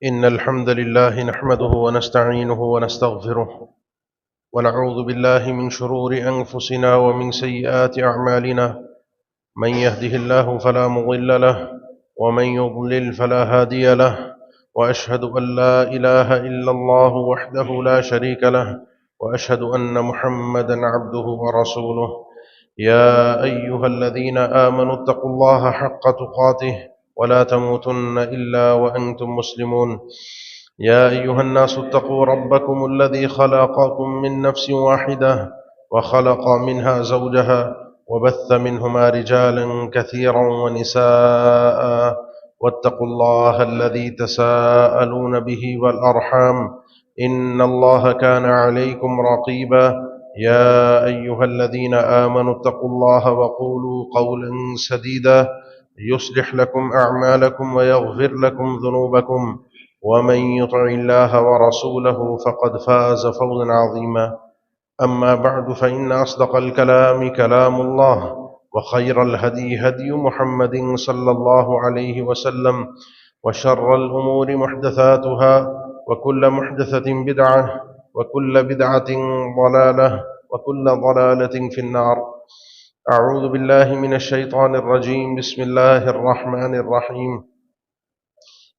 إن الحمد لله نحمده ونستعينه ونستغفره ونعوذ بالله من شرور أنفسنا ومن سيئات أعمالنا. من يهده الله فلا مضل له ومن يضلل فلا هادي له، وأشهد أن لا إله إلا الله وحده لا شريك له، وأشهد أن محمدا عبده ورسوله. يا أيها الذين آمنوا اتقوا الله حق تقاته ولا تموتن إلا وأنتم مسلمون. يا أيها الناس اتقوا ربكم الذي خلقكم من نفس واحدة وخلق منها زوجها وبث منهما رجالا كثيرا ونساء، واتقوا الله الذي تساءلون به والأرحام إن الله كان عليكم رقيبا. يا أيها الذين آمنوا اتقوا الله وقولوا قولا سديدا يصلح لكم أعمالكم ويغفر لكم ذنوبكم، ومن يطع الله ورسوله فقد فاز فوزا عظيما. أما بعد، فإن أصدق الكلام كلام الله، وخير الهدي هدي محمد صلى الله عليه وسلم، وشر الأمور محدثاتها، وكل محدثة بدعة، وكل بدعة ضلالة، وكل ضلالة في النار. أعوذ بالله من الشيطان الرجيم. بسم الله الرحمن الرحيم.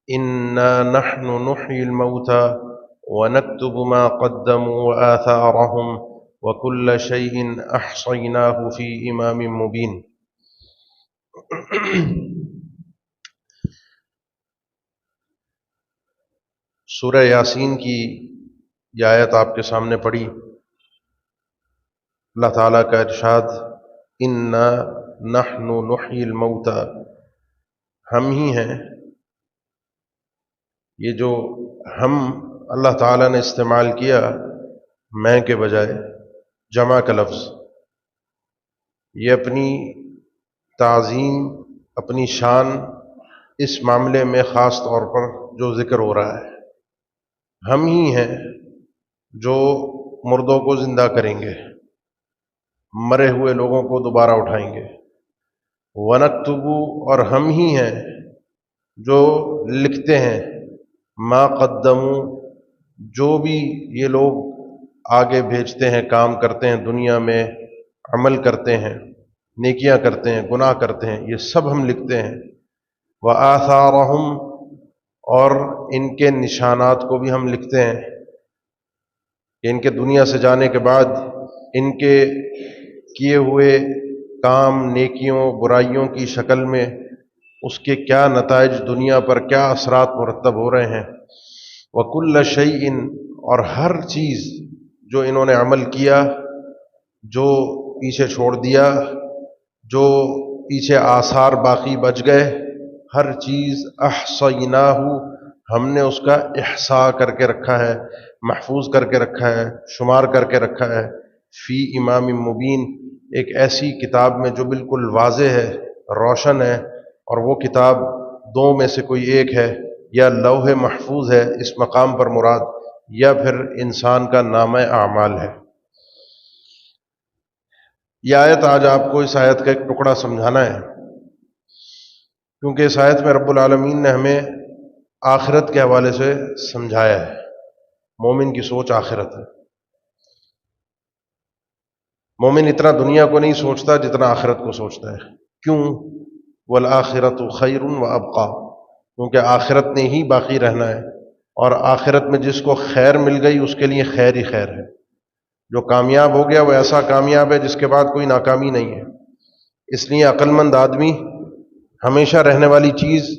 إنا نحن نحيي الموتى ونكتب ما قدموا وآثارهم وكل شيء أحصيناه في إمام مبين. سورہ یاسین کی یہ آیت آپ کے سامنے پڑھی. اللہ تعالیٰ کا ارشاد، انا نحن نحیی الموتى، ہم ہی ہیں. یہ جو ہم اللہ تعالیٰ نے استعمال کیا میں کے بجائے، جمع کا لفظ، یہ اپنی تعظیم، اپنی شان اس معاملے میں خاص طور پر جو ذکر ہو رہا ہے. ہم ہی ہیں جو مردوں کو زندہ کریں گے، مرے ہوئے لوگوں کو دوبارہ اٹھائیں گے. وَنَكْتُبُ، اور ہم ہی ہیں جو لکھتے ہیں، ما قدموا، جو بھی یہ لوگ آگے بھیجتے ہیں، کام کرتے ہیں دنیا میں، عمل کرتے ہیں، نیکیاں کرتے ہیں، گناہ کرتے ہیں، یہ سب ہم لکھتے ہیں. وآثارہم، اور ان کے نشانات کو بھی ہم لکھتے ہیں کہ ان کے دنیا سے جانے کے بعد ان کے کیے ہوئے کام، نیکیوں برائیوں کی شکل میں اس کے کیا نتائج، دنیا پر کیا اثرات مرتب ہو رہے ہیں. وَكُلَّ شَيْءٍ، اور ہر چیز جو انہوں نے عمل کیا، جو پیچھے چھوڑ دیا، جو پیچھے آثار باقی بچ گئے، ہر چیز احصیناہ، ہم نے اس کا احصاء کر کے رکھا ہے، محفوظ کر کے رکھا ہے، شمار کر کے رکھا ہے. فی امام مبین، ایک ایسی کتاب میں جو بالکل واضح ہے، روشن ہے. اور وہ کتاب دو میں سے کوئی ایک ہے، یا لوح محفوظ ہے اس مقام پر مراد، یا پھر انسان کا نامہ اعمال ہے. یہ آیت آج آپ کو اس آیت کا ایک ٹکڑا سمجھانا ہے، کیونکہ اس آیت میں رب العالمین نے ہمیں آخرت کے حوالے سے سمجھایا ہے. مومن کی سوچ آخرت ہے. مومن اتنا دنیا کو نہیں سوچتا جتنا آخرت کو سوچتا ہے. کیوں؟ والآخرۃ خیر وابقیٰ، کیونکہ آخرت نے ہی باقی رہنا ہے، اور آخرت میں جس کو خیر مل گئی اس کے لیے خیر ہی خیر ہے. جو کامیاب ہو گیا وہ ایسا کامیاب ہے جس کے بعد کوئی ناکامی نہیں ہے. اس لیے عقل مند آدمی ہمیشہ رہنے والی چیز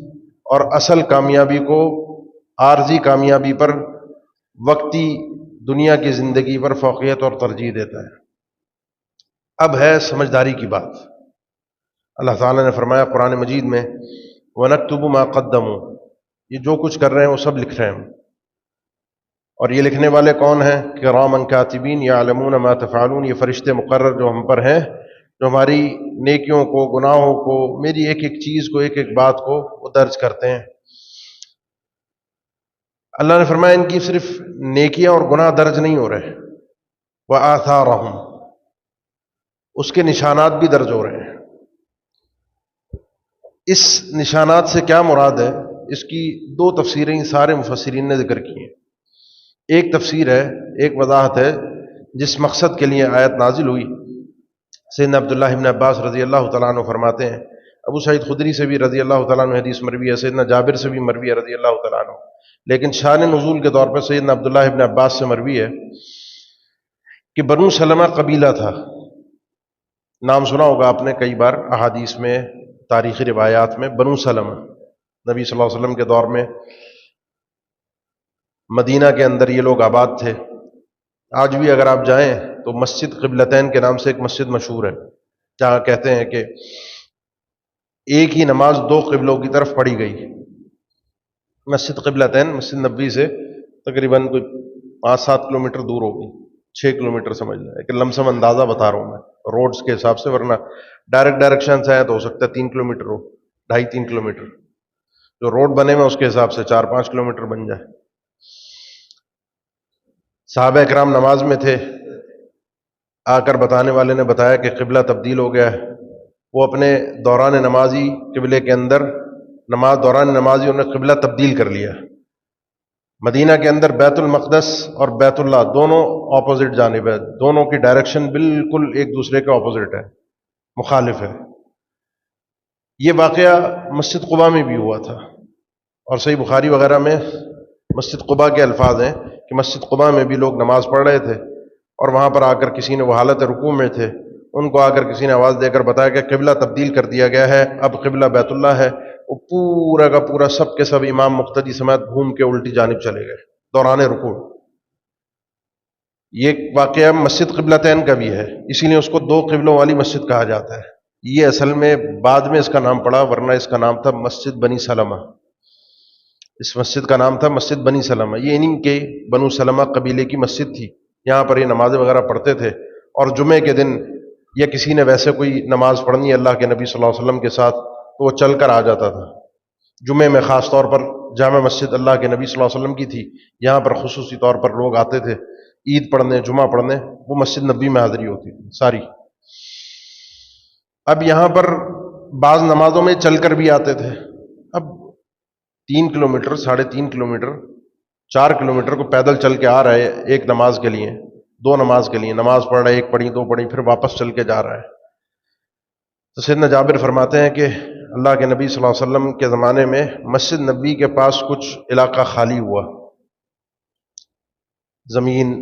اور اصل کامیابی کو عارضی کامیابی پر، وقتی دنیا کی زندگی پر فوقیت اور ترجیح دیتا ہے. اب ہے سمجھداری کی بات. اللہ تعالیٰ نے فرمایا قرآن مجید میں، وَنَكْتُبُ مَا قَدَّمُوا، یہ جو کچھ کر رہے ہیں وہ سب لکھ رہے ہیں. اور یہ لکھنے والے کون ہیں؟ کراما کاتبین یعلمون ما تفعلون، یہ فرشتے مقرر جو ہم پر ہیں، جو ہماری نیکیوں کو، گناہوں کو، میری ایک ایک چیز کو، ایک ایک بات کو وہ درج کرتے ہیں. اللہ نے فرمایا ان کی صرف نیکیاں اور گناہ درج نہیں ہو رہے، وآثارہم، اس کے نشانات بھی درج ہو رہے ہیں. اس نشانات سے کیا مراد ہے؟ اس کی دو تفسیریں سارے مفسرین نے ذکر کی ہیں. ایک تفسیر ہے، ایک وضاحت ہے جس مقصد کے لیے آیت نازل ہوئی. سیدنا عبداللہ ابن عباس رضی اللہ تعالیٰ عنہ فرماتے ہیں، ابو سعید خدری سے بھی رضی اللہ تعالیٰ عنہ حدیث مروی ہے، سیدنا جابر سے بھی مروی ہے رضی اللہ تعالیٰ عنہ، لیکن شان نزول کے طور پر سیدنا عبداللہ ابن عباس سے مروی ہے کہ بنو سلمہ قبیلہ تھا. نام سنا ہوگا آپ نے کئی بار احادیث میں، تاریخی روایات میں. بنو سلمہ نبی صلی اللہ علیہ وسلم کے دور میں مدینہ کے اندر یہ لوگ آباد تھے. آج بھی اگر آپ جائیں تو مسجد قبلتین کے نام سے ایک مسجد مشہور ہے، جہاں کہتے ہیں کہ ایک ہی نماز دو قبلوں کی طرف پڑھی گئی. مسجد قبلتین مسجد نبوی سے تقریباً کوئی 5-7 کلومیٹر دور ہوگی، 6 کلومیٹر سمجھ لیں. ایک لمسم اندازہ بتا رہا ہوں میں روڈز کے حساب سے، ورنہ ڈائریکٹ ڈائریکشن سے آئے تو ہو سکتا ہے 3 کلومیٹر ہو، 2.5-3 کلومیٹر. جو روڈ بنے میں اس کے حساب سے 4-5 کلومیٹر بن جائے. صحابہ اکرام نماز میں تھے، آ کر بتانے والے نے بتایا کہ قبلہ تبدیل ہو گیا ہے. وہ اپنے دوران نمازی قبلے کے اندر دوران نمازی انہوں نے قبلہ تبدیل کر لیا. مدینہ کے اندر بیت المقدس اور بیت اللہ دونوں اپوزٹ جانب ہے، دونوں کی ڈائریکشن بالکل ایک دوسرے کے اپوزٹ ہے، مخالف ہے. یہ واقعہ مسجد قباء میں بھی ہوا تھا، اور صحیح بخاری وغیرہ میں مسجد قباء کے الفاظ ہیں کہ مسجد قباء میں بھی لوگ نماز پڑھ رہے تھے، اور وہاں پر آ کر کسی نے، وہ حالت رکوع میں تھے، ان کو آ کر کسی نے آواز دے کر بتایا کہ قبلہ تبدیل کر دیا گیا ہے، اب قبلہ بیت اللہ ہے. وہ پورا کا پورا سب کے سب امام مقتدی سمیت گھوم کے الٹی جانب چلے گئے دوران رکوع. یہ واقعہ مسجد قبلتین کا بھی ہے، اسی لیے اس کو دو قبلوں والی مسجد کہا جاتا ہے. یہ اصل میں بعد میں اس کا نام پڑا، ورنہ اس کا نام تھا مسجد بنی سلمہ. اس مسجد کا نام تھا مسجد بنی سلمہ. یہ انہی کے بنو سلمہ قبیلے کی مسجد تھی، یہاں پر یہ نمازیں وغیرہ پڑھتے تھے. اور جمعے کے دن یا کسی نے ویسے کوئی نماز پڑھنی ہے اللہ کے نبی صلی اللہ علیہ وسلم کے ساتھ تو وہ چل کر آ جاتا تھا. جمعے میں خاص طور پر جامع مسجد اللہ کے نبی صلی اللہ علیہ وسلم کی تھی، یہاں پر خصوصی طور پر لوگ آتے تھے عید پڑھنے، جمعہ پڑھنے، وہ مسجد نبی میں حاضری ہوتی تھی ساری. اب یہاں پر بعض نمازوں میں چل کر بھی آتے تھے. اب 3 کلومیٹر، 3.5 کلومیٹر، 4 کلومیٹر کو پیدل چل کے آ رہے ایک نماز کے لیے، 2 نماز کے لیے، نماز پڑھ رہے، 1 پڑھی 2 پڑھی، پھر واپس چل کے جا رہا ہے. تو سیدنا جابر فرماتے ہیں کہ اللہ کے نبی صلی اللہ علیہ وسلم کے زمانے میں مسجد نبی کے پاس کچھ علاقہ خالی ہوا، زمین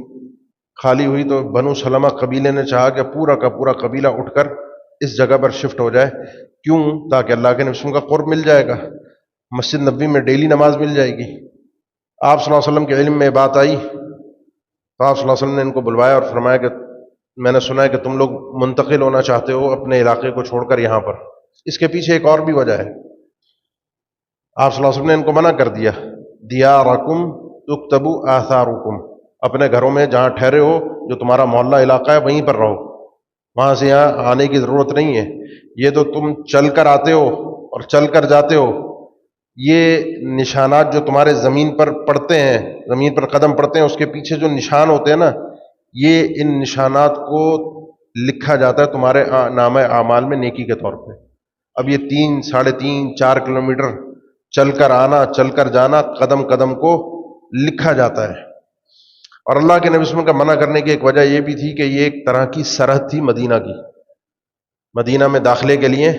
خالی ہوئی، تو بنو سلمہ قبیلے نے چاہا کہ پورا کا پورا قبیلہ اٹھ کر اس جگہ پر شفٹ ہو جائے. کیوں؟ تاکہ اللہ کے نبی صلی اللہ علیہ وسلم کا قرب مل جائے گا، مسجد نبی میں ڈیلی نماز مل جائے گی. آپ صلی اللہ علیہ وسلم کے علم میں بات آئی تو آپ صلی اللہ علیہ وسلم نے ان کو بلوایا اور فرمایا کہ میں نے سنا ہے کہ تم لوگ منتقل ہونا چاہتے ہو اپنے علاقے کو چھوڑ کر یہاں پر. اس کے پیچھے ایک اور بھی وجہ ہے. آپ صلی اللہ علیہ وسلم نے ان کو منع کر دیا، دیارکم تکتب آثارکم، اپنے گھروں میں جہاں ٹھہرے ہو، جو تمہارا محلہ علاقہ ہے وہیں پر رہو، وہاں سے یہاں آنے کی ضرورت نہیں ہے. یہ تو تم چل کر آتے ہو اور چل کر جاتے ہو، یہ نشانات جو تمہارے زمین پر پڑتے ہیں، زمین پر قدم پڑتے ہیں، اس کے پیچھے جو نشان ہوتے ہیں نا، یہ ان نشانات کو لکھا جاتا ہے تمہارے نامہ اعمال میں نیکی کے طور پہ. اب یہ 3، 3.5، 4 کلومیٹر چل کر آنا، چل کر جانا، قدم قدم کو لکھا جاتا ہے. اور اللہ کے نبی صلی اللہ علیہ وسلم کا منع کرنے کی ایک وجہ یہ بھی تھی کہ یہ ایک طرح کی سرحد تھی مدینہ کی. مدینہ میں داخلے کے لیے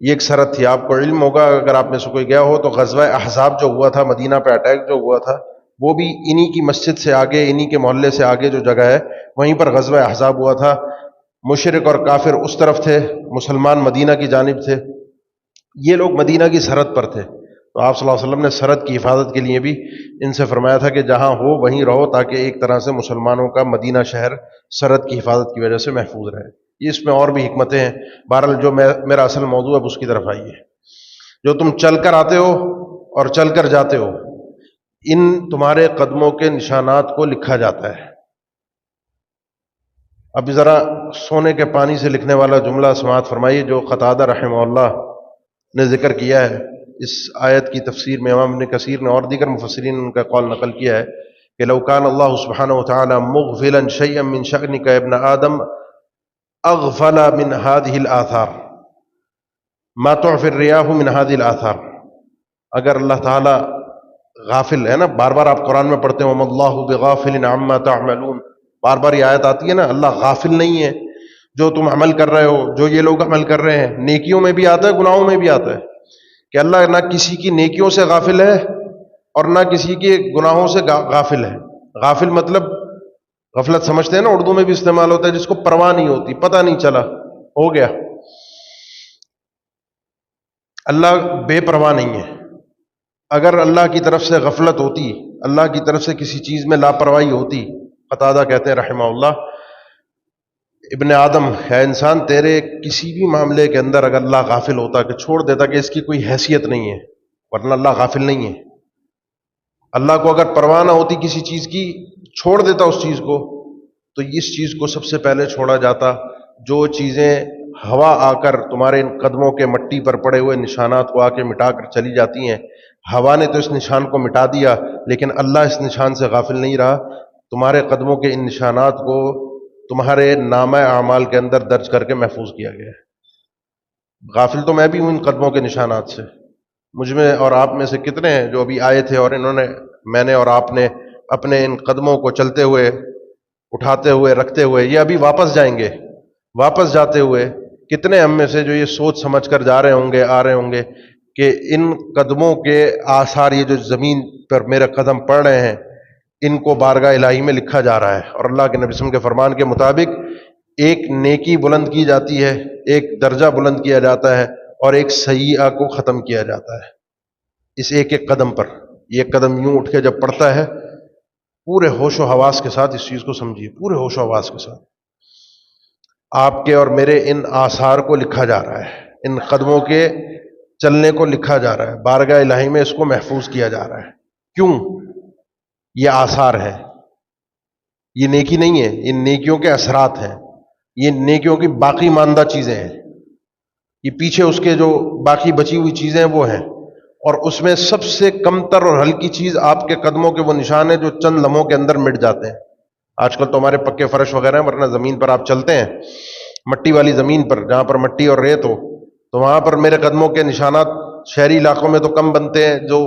یہ ایک سرحد تھی. آپ کو علم ہوگا اگر آپ میں سے کوئی گیا ہو تو غزوہ احزاب جو ہوا تھا، مدینہ پہ اٹیک جو ہوا تھا، وہ بھی انہی کی مسجد سے آگے، انہی کے محلے سے آگے جو جگہ ہے وہیں پر غزوہ احزاب ہوا تھا. مشرک اور کافر اس طرف تھے، مسلمان مدینہ کی جانب تھے، یہ لوگ مدینہ کی سرحد پر تھے. تو آپ صلی اللہ علیہ وسلم نے سرحد کی حفاظت کے لیے بھی ان سے فرمایا تھا کہ جہاں ہو وہیں رہو، تاکہ ایک طرح سے مسلمانوں کا مدینہ شہر سرحد کی حفاظت کی وجہ سے محفوظ رہے. اس میں اور بھی حکمتیں ہیں. بہرحال جو میرا اصل موضوع اب اس کی طرف آئیے. جو تم چل کر آتے ہو اور چل کر جاتے ہو، ان تمہارے قدموں کے نشانات کو لکھا جاتا ہے. اب ذرا سونے کے پانی سے لکھنے والا جملہ سماعت فرمائیے جو قتادہ رحمہ اللہ نے ذکر کیا ہے. اس آیت کی تفسیر میں امام ابن کثیر نے اور دیگر مفسرین نے ان کا قول نقل کیا ہے کہ لو کان اللہ سبحانہ وتعالی مغفلا شیئا من شأنک ابن آدم اغفل من هذه الآثار ما تعفي الرياح من هذه الآثار. اگر اللہ تعالیٰ غافل ہے نا، بار بار آپ قرآن میں پڑھتے ہیں وَمَا اللَّهُ بِغَافِلٍ عَمَّا تَعْمَلُونَ، بار بار یہ آیت آتی ہے نا، اللہ غافل نہیں ہے جو تم عمل کر رہے ہو، جو یہ لوگ عمل کر رہے ہیں. نیکیوں میں بھی آتا ہے، گناہوں میں بھی آتا ہے کہ اللہ نہ کسی کی نیکیوں سے غافل ہے اور نہ کسی کے گناہوں سے غافل ہے. غافل مطلب غفلت سمجھتے ہیں نا، اردو میں بھی استعمال ہوتا ہے جس کو پرواہ نہیں ہوتی، پتہ نہیں چلا، ہو گیا. اللہ بے پرواہ نہیں ہے. اگر اللہ کی طرف سے غفلت ہوتی، اللہ کی طرف سے کسی چیز میں لاپرواہی ہوتی، قتادہ کہتے ہیں رحمہ اللہ، ابن آدم ہے انسان، تیرے کسی بھی معاملے کے اندر اگر اللہ غافل ہوتا کہ چھوڑ دیتا کہ اس کی کوئی حیثیت نہیں ہے، ورنہ اللہ غافل نہیں ہے. اللہ کو اگر پرواہ نہ ہوتی کسی چیز کی، چھوڑ دیتا اس چیز کو، تو اس چیز کو سب سے پہلے چھوڑا جاتا. جو چیزیں ہوا آ کر تمہارے ان قدموں کے مٹی پر پڑے ہوئے نشانات کو آ کے مٹا کر چلی جاتی ہیں، ہوا نے تو اس نشان کو مٹا دیا، لیکن اللہ اس نشان سے غافل نہیں رہا. تمہارے قدموں کے ان نشانات کو تمہارے نامہ اعمال کے اندر درج کر کے محفوظ کیا گیا ہے. غافل تو میں بھی ہوں ان قدموں کے نشانات سے. مجھ میں اور آپ میں سے کتنے ہیں جو ابھی آئے تھے اور میں نے اور آپ نے اپنے ان قدموں کو چلتے ہوئے، اٹھاتے ہوئے، رکھتے ہوئے، یہ ابھی واپس جائیں گے، واپس جاتے ہوئے کتنے ہم میں سے جو یہ سوچ سمجھ کر جا رہے ہوں گے، آ رہے ہوں گے کہ ان قدموں کے آثار، یہ جو زمین پر میرے قدم پڑ رہے ہیں، ان کو بارگاہ الہی میں لکھا جا رہا ہے. اور اللہ کے نبی صلی اللہ علیہ وسلم کے فرمان کے مطابق ایک نیکی بلند کی جاتی ہے، ایک درجہ بلند کیا جاتا ہے، اور ایک سیئہ کو ختم کیا جاتا ہے اس ایک ایک قدم پر. یہ قدم یوں اٹھ کے جب پڑتا ہے، پورے ہوش و حواس کے ساتھ اس چیز کو سمجھیے، پورے ہوش و حواس کے ساتھ آپ کے اور میرے ان آثار کو لکھا جا رہا ہے، ان قدموں کے چلنے کو لکھا جا رہا ہے، بارگاہ الہی میں اس کو محفوظ کیا جا رہا ہے. کیوں؟ یہ آثار ہے، یہ نیکی نہیں ہے، یہ نیکیوں کے اثرات ہیں، یہ نیکیوں کی باقی ماندہ چیزیں ہیں، یہ پیچھے اس کے جو باقی بچی ہوئی چیزیں ہیں وہ ہیں. اور اس میں سب سے کم تر اور ہلکی چیز آپ کے قدموں کے وہ نشان ہیں جو چند لمحوں کے اندر مٹ جاتے ہیں. آج کل تو ہمارے پکے فرش وغیرہ ہیں، ورنہ زمین پر آپ چلتے ہیں، مٹی والی زمین پر جہاں پر مٹی اور ریت ہو، تو وہاں پر میرے قدموں کے نشانات شہری علاقوں میں تو کم بنتے ہیں، جو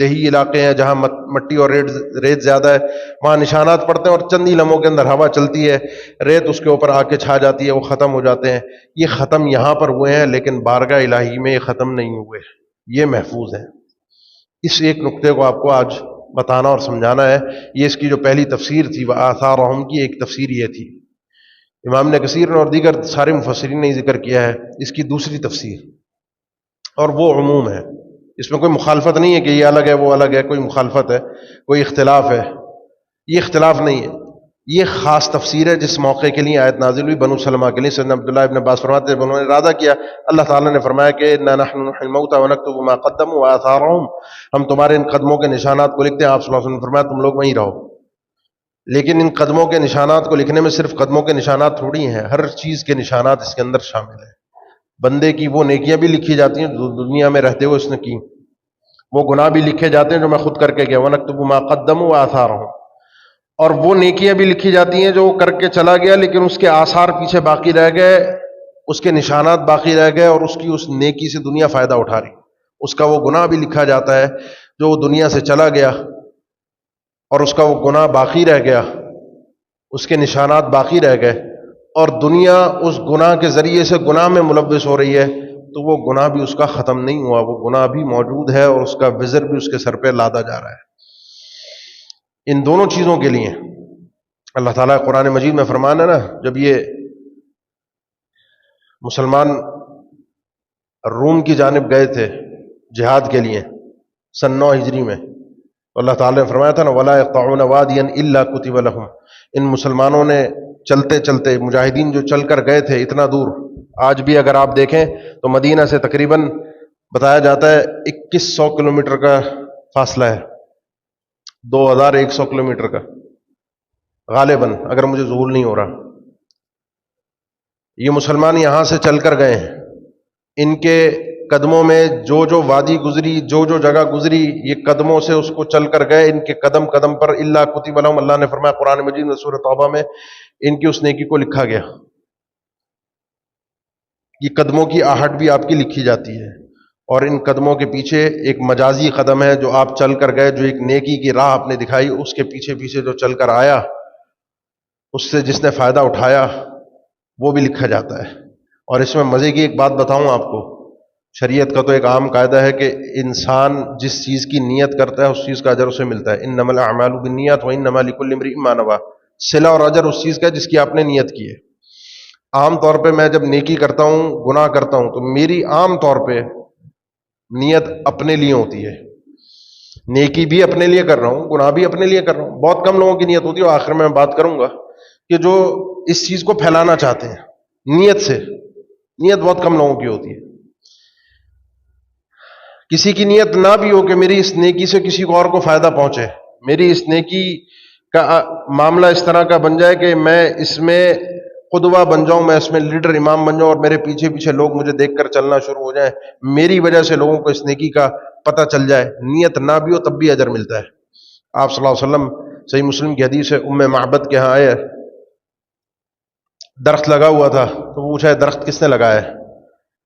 دیہی علاقے ہیں جہاں مٹی اور ریت زیادہ ہے وہاں نشانات پڑتے ہیں، اور چند ہی لمحوں کے اندر ہوا چلتی ہے، ریت اس کے اوپر آ کے چھا جاتی ہے، وہ ختم ہو جاتے ہیں. یہ ختم یہاں پر ہوئے ہیں، لیکن بارگاہ الہی میں یہ ختم نہیں ہوئے، یہ محفوظ ہیں. اس ایک نقطے کو آپ کو آج بتانا اور سمجھانا ہے. یہ اس کی جو پہلی تفسیر تھی وہ آثارہم کی ایک تفسیر یہ تھی. امام نے کثیر نے اور دیگر سارے مفسرین نے ذکر کیا ہے اس کی دوسری تفسیر، اور وہ عموم ہے، اس میں کوئی مخالفت نہیں ہے کہ یہ الگ ہے وہ الگ ہے، کوئی مخالفت ہے، کوئی اختلاف ہے. یہ اختلاف نہیں ہے، یہ خاص تفسیر ہے جس موقع کے لیے آیت نازل ہوئی بنو سلمہ کے لیے. سیدنا عبداللہ ابن عباس فرماتے ہیں انہوں نے ارادہ کیا، اللہ تعالیٰ نے فرمایا کہ انا نحن نحیی الموتى ونکتب ما قدموا وآثارهم، ہم تمہارے ان قدموں کے نشانات کو لکھتے ہیں. آپ صلی اللہ علیہ وسلم نے فرمایا تم لوگ وہیں رہو. لیکن ان قدموں کے نشانات کو لکھنے میں صرف قدموں کے نشانات تھوڑی ہیں، ہر چیز کے نشانات اس کے اندر شامل ہیں. بندے کی وہ نیکیاں بھی لکھی جاتی ہیں جو دنیا میں رہتے ہوئے اس نے کی، وہ گناہ بھی لکھے جاتے ہیں جو میں خود کر کے گیا، وَنَكْتُبُ مَا قَدَّمُوا وَآثَارَهُمْ، اور وہ نیکیاں بھی لکھی جاتی ہیں جو کر کے چلا گیا لیکن اس کے آثار پیچھے باقی رہ گئے، اس کے نشانات باقی رہ گئے، اور اس کی اس نیکی سے دنیا فائدہ اٹھا رہی. اس کا وہ گناہ بھی لکھا جاتا ہے جو وہ دنیا سے چلا گیا اور اس کا وہ گناہ باقی رہ گیا، اس کے نشانات باقی رہ گئے، اور دنیا اس گناہ کے ذریعے سے گناہ میں ملوث ہو رہی ہے، تو وہ گناہ بھی اس کا ختم نہیں ہوا، وہ گناہ بھی موجود ہے اور اس کا وزر بھی اس کے سر پہ لادا جا رہا ہے. ان دونوں چیزوں کے لیے اللہ تعالیٰ قرآن مجید میں فرمانا ہے نا، جب یہ مسلمان روم کی جانب گئے تھے جہاد کے لیے سن 9 ہجری میں، تو اللہ تعالیٰ نے فرمایا تھا نا وَلَا يَقْطَعُونَ وَادِيًا إِلَّا كُتِبَ لَهُمْ. ان مسلمانوں نے چلتے چلتے، مجاہدین جو چل کر گئے تھے اتنا دور، آج بھی اگر آپ دیکھیں تو مدینہ سے تقریباً بتایا جاتا ہے 2100 کلومیٹر کا فاصلہ ہے، 2100 کلومیٹر کا غالباً، اگر مجھے ظہور نہیں ہو رہا. یہ مسلمان یہاں سے چل کر گئے ہیں، ان کے قدموں میں جو جو وادی گزری، جو جو جگہ گزری، یہ قدموں سے اس کو چل کر گئے، ان کے قدم قدم پر الا کتب لہم، اللہ نے فرمایا قرآن مجید میں سورۃ توبہ میں، ان کی اس نیکی کو لکھا گیا. یہ قدموں کی آہٹ بھی آپ کی لکھی جاتی ہے. اور ان قدموں کے پیچھے ایک مجازی قدم ہے جو آپ چل کر گئے، جو ایک نیکی کی راہ آپ نے دکھائی، اس کے پیچھے پیچھے جو چل کر آیا، اس سے جس نے فائدہ اٹھایا وہ بھی لکھا جاتا ہے۔ اور اس میں مزے کی ایک بات بتاؤں آپ کو، شریعت کا تو ایک عام قاعدہ ہے کہ انسان جس چیز کی نیت کرتا ہے اس چیز کا اجر اسے ملتا ہے، انما الاعمال بالنیات وانما لکل امرئ ما نوی، صلہ اور اجر اس چیز کا ہے جس کی آپ نے نیت کی ہے۔ عام طور پہ میں جب نیکی کرتا ہوں، گناہ کرتا ہوں، تو میری عام طور پہ نیت اپنے لیے ہوتی ہے، نیکی بھی اپنے لیے کر رہا ہوں، گناہ بھی اپنے لیے کر رہا ہوں۔ بہت کم لوگوں کی نیت ہوتی ہے، اور آخر میں بات کروں گا کہ جو اس چیز کو پھیلانا چاہتے ہیں نیت سے، نیت بہت کم لوگوں کی ہوتی ہے۔ کسی کی نیت نہ بھی ہو کہ میری اس نیکی سے کسی کو اور کو فائدہ پہنچے، میری اس نیکی کا معاملہ اس طرح کا بن جائے کہ میں اس میں قدوہ بن جاؤں، میں اس میں لیڈر امام بن جاؤں، اور میرے پیچھے پیچھے لوگ مجھے دیکھ کر چلنا شروع ہو جائیں، میری وجہ سے لوگوں کو اس نیکی کا پتہ چل جائے، نیت نہ بھی ہو تب بھی اجر ملتا ہے۔ آپ صلی اللہ علیہ وسلم، صحیح مسلم کی حدیث ہے، ام معبد کے ہاں آئے، درخت لگا ہوا تھا، تو پوچھا ہے درخت کس نے لگایا ہے؟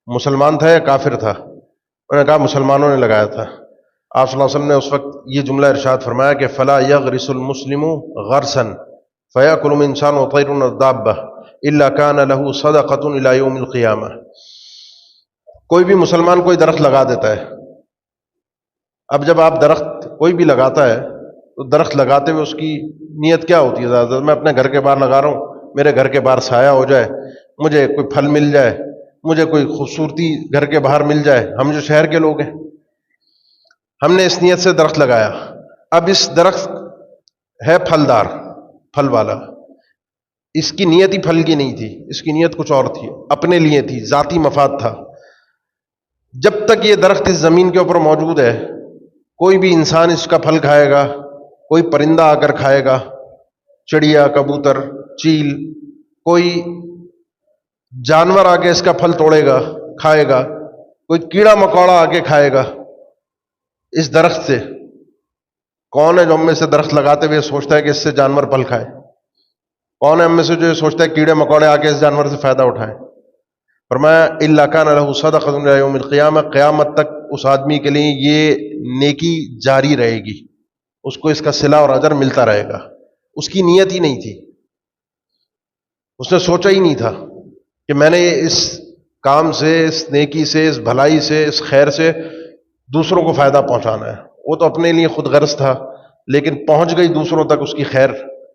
مسلمان تھا یا کافر تھا؟ انہوں نے کہا مسلمانوں نے لگایا تھا۔ آپ صلی اللہ علیہ وسلم نے اس وقت یہ جملہ ارشاد فرمایا کہ فلا یغرس المسلم غرسا فیاکل من انسان وطیر الدابہ الا کان له صدقۃ الی یوم القیامہ۔ کوئی بھی مسلمان کوئی درخت لگا دیتا ہے، اب جب آپ درخت کوئی بھی لگاتا ہے تو درخت لگاتے ہوئے اس کی نیت کیا ہوتی ہے؟ زیادہ تر میں اپنے گھر کے باہر لگا رہا ہوں، میرے گھر کے باہر سایہ ہو جائے، مجھے کوئی پھل مل جائے، مجھے کوئی خوبصورتی گھر کے باہر مل جائے۔ ہم جو شہر کے لوگ ہیں، ہم نے اس نیت سے درخت لگایا، اب اس درخت ہے پھلدار، پھل والا، اس کی نیت ہی پھل کی نہیں تھی، اس کی نیت کچھ اور تھی، اپنے لیے تھی، ذاتی مفاد تھا۔ جب تک یہ درخت اس زمین کے اوپر موجود ہے، کوئی بھی انسان اس کا پھل کھائے گا، کوئی پرندہ آ کر کھائے گا، چڑیا، کبوتر، چیل، کوئی جانور آ کے اس کا پھل توڑے گا، کھائے گا، کوئی کیڑا مکوڑا آ کے کھائے گا اس درخت سے۔ کون ہے جو ہم میں سے درخت لگاتے ہوئے سوچتا ہے کہ اس سے جانور پھل کھائے؟ کون ہے ہم میں سے جو سوچتا ہے کیڑے مکوڑے آ کے اس جانور سے فائدہ اٹھائے؟ فرمایا الا کان له صدقۃ الی یوم القیامہ، قیامت تک اس آدمی کے لیے یہ نیکی جاری رہے گی، اس کو اس کا صلہ اور اجر ملتا رہے گا۔ اس کی نیت ہی نہیں تھی، اس نے سوچا ہی نہیں تھا کہ میں نے اس کام سے، اس نیکی سے، اس بھلائی سے، اس خیر سے دوسروں کو فائدہ پہنچانا ہے۔ وہ تو اپنے لیے خود غرض تھا، لیکن پہنچ گئی دوسروں تک اس کی خیر،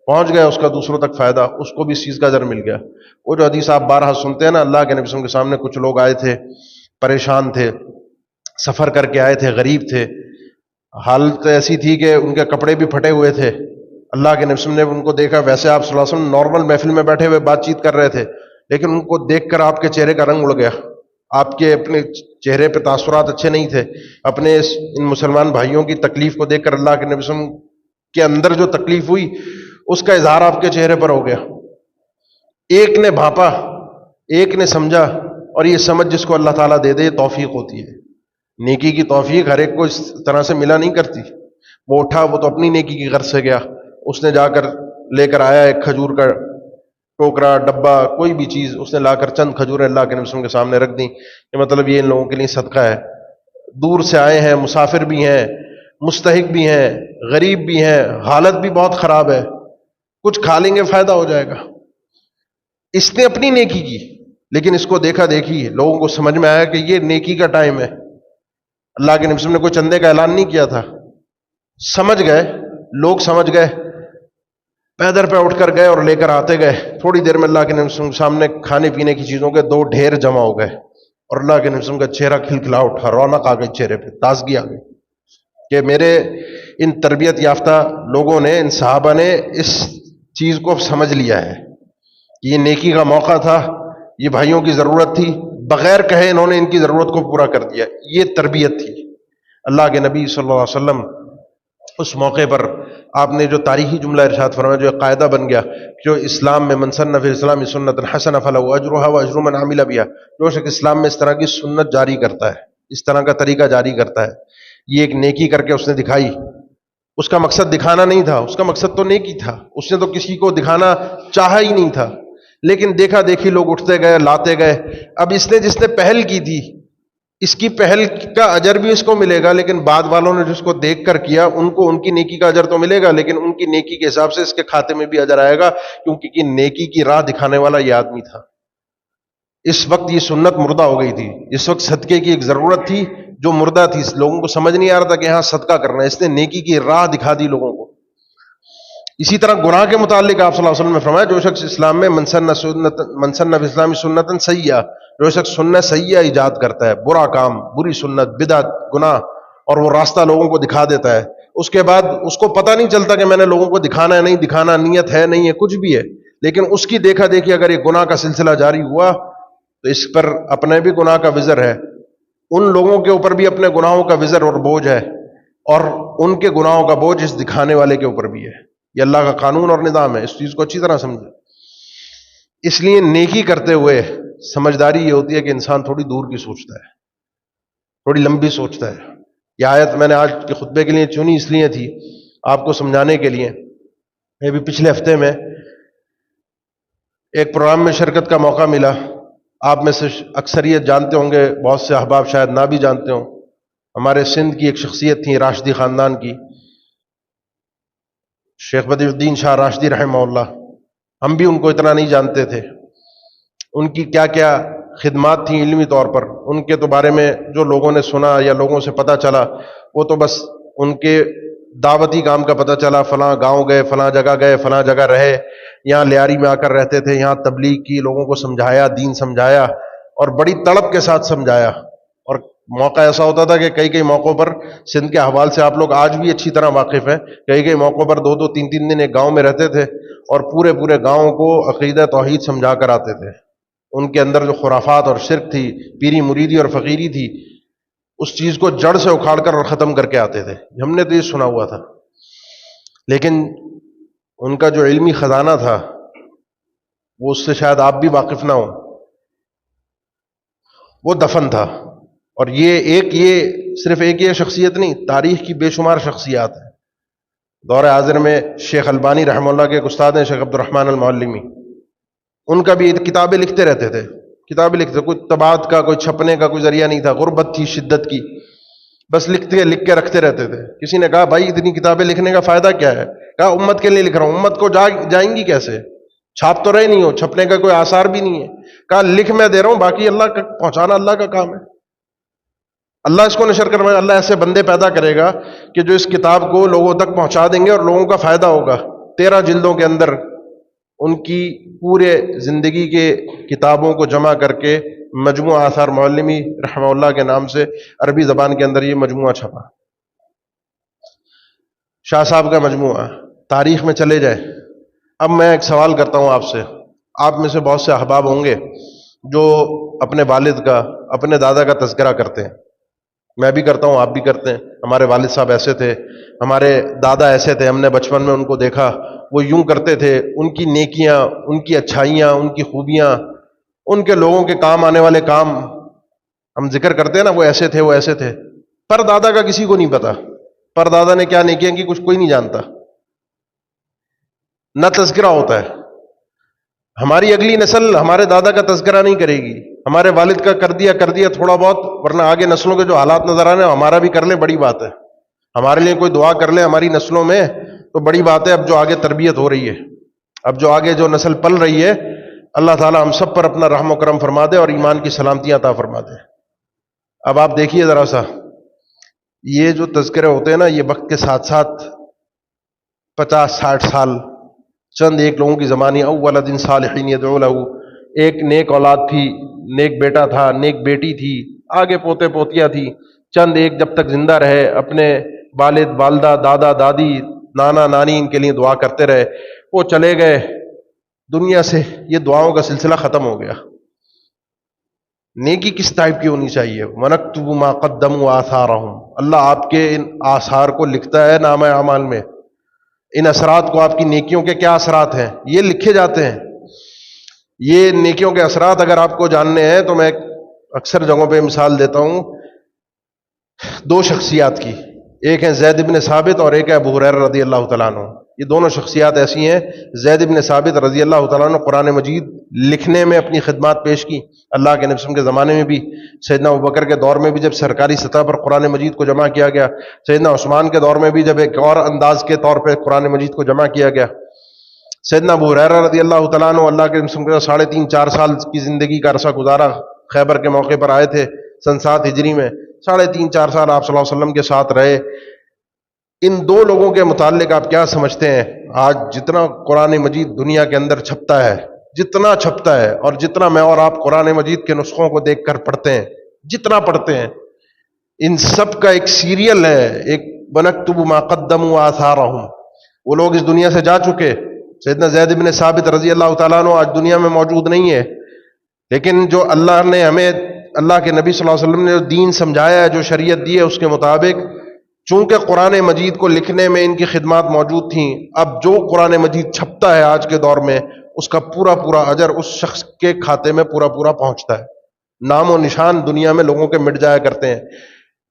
پہنچ گیا اس کا دوسروں تک فائدہ، اس کو بھی اس چیز کا اجر مل گیا۔ وہ جو حدیث آپ بارہا سنتے ہیں نا، اللہ کے نبی صلی اللہ علیہ وسلم کے سامنے کچھ لوگ آئے تھے، پریشان تھے، سفر کر کے آئے تھے، غریب تھے، حالت ایسی تھی کہ ان کے کپڑے بھی پھٹے ہوئے تھے۔ اللہ کے نبی صلی اللہ علیہ وسلم نے ان کو دیکھا، ویسے آپ صلی اللہ علیہ وسلم نارمل محفل میں بیٹھے ہوئے بات چیت کر رہے تھے، لیکن ان کو دیکھ کر آپ کے چہرے کا رنگ اڑ گیا، آپ کے اپنے چہرے پہ تاثرات اچھے نہیں تھے۔ اپنے ان مسلمان بھائیوں کی تکلیف کو دیکھ کر اللہ کے نبی صلی اللہ علیہ وسلم کے اندر جو تکلیف ہوئی اس کا اظہار آپ کے چہرے پر ہو گیا۔ ایک نے بھاپا، ایک نے سمجھا، اور یہ سمجھ جس کو اللہ تعالیٰ دے دے توفیق ہوتی ہے۔ نیکی کی توفیق ہر ایک کو اس طرح سے ملا نہیں کرتی۔ وہ اٹھا، وہ تو اپنی نیکی کی غرض سے گیا، اس نے جا کر لے کر آیا ایک کھجور کا ٹوکرا، ڈبہ، کوئی بھی چیز، اس نے لا کر چند کھجوریں اللہ کے نبی صلی اللہ علیہ وسلم کے سامنے رکھ دیں کہ مطلب یہ ان لوگوں کے لیے صدقہ ہے، دور سے آئے ہیں، مسافر بھی ہیں، مستحق بھی ہیں، غریب بھی ہیں، حالت بھی بہت خراب ہے، کچھ کھا لیں گے فائدہ ہو جائے گا۔ اس نے اپنی نیکی کی، لیکن اس کو دیکھا دیکھی لوگوں کو سمجھ میں آیا کہ یہ نیکی کا ٹائم ہے۔ اللہ کے نبی صلی اللہ علیہ وسلم نے کوئی چندے کا اعلان نہیں کیا تھا، سمجھ گئے لوگ، سمجھ گئے، پیدر پہ اٹھ کر گئے اور لے کر آتے گئے۔ تھوڑی دیر میں اللہ کے نبی صلی اللہ علیہ وسلم کے سامنے کھانے پینے کی چیزوں کے دو ڈھیر جمع ہو گئے، اور اللہ کے نبی صلی اللہ علیہ وسلم کا چہرہ کھلکھلا اٹھا، رونق آ گئی چہرے پہ، تازگی آ گئی کہ میرے ان تربیت یافتہ لوگوں نے، ان صحابہ نے اس چیز کو سمجھ لیا ہے کہ یہ نیکی کا موقع تھا، یہ بھائیوں کی ضرورت تھی، بغیر کہے انہوں نے ان کی ضرورت کو پورا کر دیا۔ یہ تربیت تھی اللہ کے نبی صلی اللہ علیہ وسلم۔ اس موقع پر آپ نے جو تاریخی جملہ ارشاد فرمایا، جو ایک قاعدہ بن گیا، جو اسلام میں من سن فی الاسلام سنۃ حسنۃ فلہ اجرھا واجر من عمل بھا، جو شخص اسلام میں اس طرح کی سنت جاری کرتا ہے، اس طرح کا طریقہ جاری کرتا ہے، یہ ایک نیکی کر کے اس نے دکھائی۔ اس کا مقصد دکھانا نہیں تھا، اس کا مقصد تو نیکی تھا، اس نے تو کسی کو دکھانا چاہا ہی نہیں تھا، لیکن دیکھا دیکھی لوگ اٹھتے گئے، لاتے گئے۔ اب اس نے جس نے پہل کی تھی، اس کی پہل کا اجر بھی اس کو ملے گا، لیکن بعد والوں نے جس کو دیکھ کر کیا ان کو ان کی نیکی کا اجر تو ملے گا، لیکن ان کی نیکی کے حساب سے اس کے کھاتے میں بھی اجر آئے گا، کیونکہ نیکی کی راہ دکھانے والا یہ آدمی تھا۔ اس وقت یہ سنت مردہ ہو گئی تھی، اس وقت صدقے کی ایک ضرورت تھی جو مردہ تھی، لوگوں کو سمجھ نہیں آ رہا تھا کہ ہاں صدقہ کرنا ہے، اس نے نیکی کی راہ دکھا دی لوگوں کو۔ اسی طرح گناہ کے متعلق آپ صلی اللہ علیہ وسلم نے فرمایا جو شخص اسلام میں منسن اسلامی سنتن سیئہ، جو شخص سنت سیئہ ایجاد کرتا ہے، برا کام، بری سنت، بدعت، گناہ، اور وہ راستہ لوگوں کو دکھا دیتا ہے، اس کے بعد اس کو پتہ نہیں چلتا کہ میں نے لوگوں کو دکھانا ہے نہیں دکھانا، نیت ہے نہیں ہے، کچھ بھی ہے، لیکن اس کی دیکھا دیکھی اگر یہ گناہ کا سلسلہ جاری ہوا تو اس پر اپنے بھی گناہ کا وزر ہے، ان لوگوں کے اوپر بھی اپنے گناہوں کا وزر اور بوجھ ہے، اور ان کے گناہوں کا بوجھ اس دکھانے والے کے اوپر بھی ہے۔ یہ اللہ کا قانون اور نظام ہے، اس چیز کو اچھی طرح سمجھیں۔ اس لیے نیکی کرتے ہوئے سمجھداری یہ ہوتی ہے کہ انسان تھوڑی دور کی سوچتا ہے، تھوڑی لمبی سوچتا ہے۔ یہ آیت میں نے آج کے خطبے کے لیے چنی اس لیے تھی، آپ کو سمجھانے کے لیے۔ میں بھی پچھلے ہفتے میں ایک پروگرام میں شرکت کا موقع ملا، آپ میں سے اکثریت جانتے ہوں گے، بہت سے احباب شاید نہ بھی جانتے ہوں، ہمارے سندھ کی ایک شخصیت تھی راشدی خاندان کی، شیخ بدیع الدین شاہ راشدی رحمہ اللہ۔ ہم بھی ان کو اتنا نہیں جانتے تھے، ان کی کیا کیا خدمات تھیں علمی طور پر، ان کے تو بارے میں جو لوگوں نے سنا یا لوگوں سے پتہ چلا وہ تو بس ان کے دعوتی کام کا پتہ چلا، فلاں گاؤں گئے، فلاں جگہ رہے، یہاں لیاری میں آ کر رہتے تھے، یہاں تبلیغ کی، لوگوں کو سمجھایا، دین سمجھایا، اور بڑی تڑپ کے ساتھ سمجھایا۔ اور موقع ایسا ہوتا تھا کہ کئی موقعوں پر سندھ کے احوال سے آپ لوگ آج بھی اچھی طرح واقف ہیں، کئی موقعوں پر 2 3 دن ایک گاؤں میں رہتے تھے اور پورے گاؤں کو عقیدہ توحید سمجھا کر آتے تھے۔ ان کے اندر جو خرافات اور شرک تھی، پیری مریدی اور فقیری تھی، اس چیز کو جڑ سے اکھاڑ کر اور ختم کر کے آتے تھے۔ ہم نے تو یہ سنا ہوا تھا، لیکن ان کا جو علمی خزانہ تھا وہ اس سے شاید آپ بھی واقف نہ ہوں، وہ دفن تھا۔ اور یہ صرف ایک شخصیت نہیں، تاریخ کی بے شمار شخصیات ہیں۔ دور حاضر میں شیخ البانی رحمہ اللہ کے ایک استاد ہیں، شیخ عبد الرحمن المعلمی، ان کا بھی کتابیں لکھتے رہتے تھے، کوئی طباعت کا، کوئی چھپنے کا کوئی ذریعہ نہیں تھا، غربت تھی شدت کی، بس لکھ کے رکھتے رہتے تھے۔ کسی نے کہا بھائی اتنی کتابیں لکھنے کا فائدہ کیا ہے؟ کہا امت کے لیے لکھ رہا ہوں۔ امت کو جائیں گی کیسے؟ چھاپ تو رہے نہیں ہو، چھپنے کا کوئی آثار بھی نہیں ہے۔ کہا لکھ میں دے رہا ہوں، باقی اللہ کا پہنچانا اللہ کا کام ہے، اللہ اس کو نشر کروائے۔ اللہ ایسے بندے پیدا کرے گا کہ جو اس کتاب کو لوگوں تک پہنچا دیں گے اور لوگوں کا فائدہ ہوگا۔ 13 جلدوں کے اندر ان کی پورے زندگی کے کتابوں کو جمع کر کے مجموعہ آثار معلمی رحمہ اللہ کے نام سے عربی زبان کے اندر یہ مجموعہ چھپا، شاہ صاحب کا مجموعہ۔ تاریخ میں چلے جائیں۔ اب میں ایک سوال کرتا ہوں آپ سے، آپ میں سے بہت سے احباب ہوں گے جو اپنے والد کا، اپنے دادا کا تذکرہ کرتے ہیں، میں بھی کرتا ہوں، آپ بھی کرتے ہیں۔ ہمارے والد صاحب ایسے تھے، ہمارے دادا ایسے تھے، ہم نے بچپن میں ان کو دیکھا، وہ یوں کرتے تھے، ان کی نیکیاں، ان کی اچھائیاں، ان کی خوبیاں، ان کے لوگوں کے کام آنے والے کام ہم ذکر کرتے ہیں نا، وہ ایسے تھے، وہ ایسے تھے۔ پر دادا کا کسی کو نہیں پتا، پر دادا نے کیا نیکیاں کی کچھ کوئی نہیں جانتا، نہ تذکرہ ہوتا ہے۔ ہماری اگلی نسل ہمارے دادا کا تذکرہ نہیں کرے گی، ہمارے والد کا کر دیا تھوڑا بہت، ورنہ آگے نسلوں کے جو حالات نظر آ رہے ہیں ہمارا بھی کر لیں، بڑی بات ہے۔ ہمارے لیے کوئی دعا کر لے ہماری نسلوں میں تو بڑی بات ہے۔ اب جو آگے تربیت ہو رہی ہے، اب جو آگے جو نسل پل رہی ہے، اللہ تعالی ہم سب پر اپنا رحم و کرم فرما دے اور ایمان کی سلامتیاں عطا فرما دے۔ اب آپ دیکھیے ذرا سا، یہ جو تذکرے ہوتے ہیں نا، یہ وقت کے ساتھ ساتھ 50-60 سال چند ایک لوگوں کی زبانی، او ولد صالحین یدعو لہ، ایک نیک اولاد تھی، نیک بیٹا تھا، نیک بیٹی تھی، آگے پوتے پوتیاں تھی، چند ایک جب تک زندہ رہے اپنے والد والدہ، دادا دادی، نانا نانی ان کے لیے دعا کرتے رہے، وہ چلے گئے دنیا سے، یہ دعاؤں کا سلسلہ ختم ہو گیا۔ نیکی کس ٹائپ کی ہونی چاہیے؟ وَنَكْتُبُ مَا قَدَّمُوا وَآثَارَهُمْ، اللہ آپ کے ان آثار کو لکھتا ہے نامہ اعمال میں، ان اثرات کو، آپ کی نیکیوں کے کیا اثرات ہیں یہ لکھے جاتے ہیں۔ یہ نیکیوں کے اثرات اگر آپ کو جاننے ہیں تو میں اکثر جگہوں پہ مثال دیتا ہوں 2 شخصیات کی۔ ایک ہیں زید بن ثابت اور ایک ہے ابو ہریرہ رضی اللہ تعالیٰ عنہ. یہ دونوں شخصیات ایسی ہیں. زید بن ثابت رضی اللہ تعالیٰ عنہ قرآن مجید لکھنے میں اپنی خدمات پیش کی. اللہ کے نبی صلی اللہ علیہ وسلم کے زمانے میں بھی، سیدنا ابوبکر کے دور میں بھی جب سرکاری سطح پر قرآن مجید کو جمع کیا گیا، سیدنا عثمان کے دور میں بھی جب ایک اور انداز کے طور پہ قرآن مجید کو جمع کیا گیا. سیدنا ابو ہریرہ رضی اللہ تعالیٰ عنہ اللہ کے نبی صلی اللہ علیہ وسلم کے 3.5-4 سال کی زندگی کا عرصہ گزارا. خیبر کے موقع پر آئے تھے سن 7 ہجری میں. 3.5-4 سال آپ صلی اللہ علیہ وسلم کے ساتھ رہے. ان دو لوگوں کے متعلق آپ کیا سمجھتے ہیں؟ آج جتنا قرآن مجید دنیا کے اندر چھپتا ہے، جتنا چھپتا ہے، اور جتنا میں اور آپ قرآن مجید کے نسخوں کو دیکھ کر پڑھتے ہیں، جتنا پڑھتے ہیں، ان سب کا ایک سیریل ہے، ایک وَنَكْتُبُ مَا قَدَّمُوا وَآثَارَهُمْ. وہ لوگ اس دنیا سے جا چکے. سیدنا زید بن ثابت رضی اللہ تعالیٰ عنہ آج دنیا میں موجود نہیں ہے، لیکن جو اللہ نے ہمیں، اللہ کے نبی صلی اللہ علیہ وسلم نے جو دین سمجھایا ہے، جو شریعت دی ہے، اس کے مطابق چونکہ قرآن مجید کو لکھنے میں ان کی خدمات موجود تھیں، اب جو قرآن مجید چھپتا ہے آج کے دور میں، اس کا پورا پورا اجر اس شخص کے کھاتے میں پورا پورا پہنچتا ہے. نام و نشان دنیا میں لوگوں کے مٹ جایا کرتے ہیں.